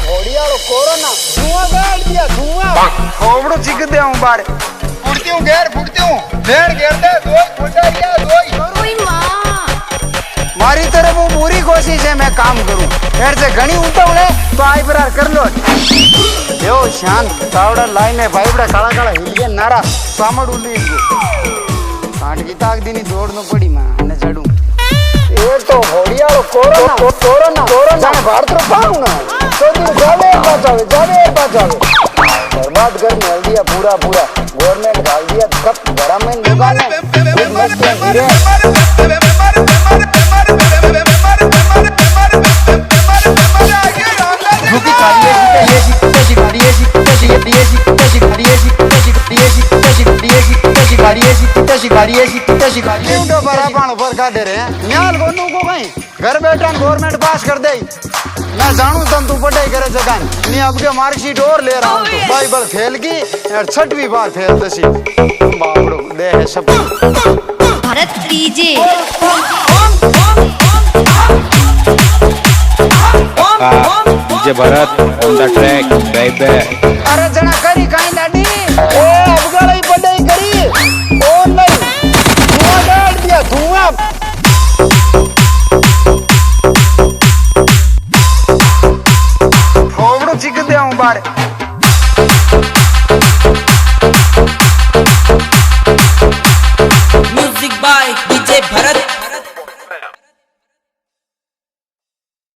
घोड़ियालो corona धुआं गाड़ दिया धुआं खोबड़ो चिक दे हूं बार फुटती हूं घेर फुटती हूं भेड़ घेर दे दो फुटा गया दो ओए मां मारी तरफ वो पूरी कोशिश है मैं काम करूं फिर से घणी उतावले तो आई बरार कर लो यो शांत तावड़ा लाइन है भाई बड़ा काला काला हिल गया नारा सामड़ उली इसको काट की ताक दिनी दौड़नो पड़ी मैं ने चढ़ूं ये तो घोड़ियालो कोरोना कोरोना कोरोना भारत रो पाऊं ना तो दिन जावे बचावे बर्बाद कर मिल दिया पूरा पूरा गवर्नमेंट डाल दिया कप घरा में लगा ने मस्त हीरे घर बैठा गवर्नमेंट पास कर दे मैं जानू तम तू पढ़ाई करे जगह नहीं अब के मार्कशीट और ले रहा हूँ तो बाइबल फेल की और 6वीं बार फेल दसी बापड़ो दे है सब Bharat DJ DJ Bharat on the track baby अरे जना करी काई लाडी ओ अब गई पढ़ाई करी ओ नहीं धुआं गाड़ दिया धुआं खोबड़ो चिक दे हूं बार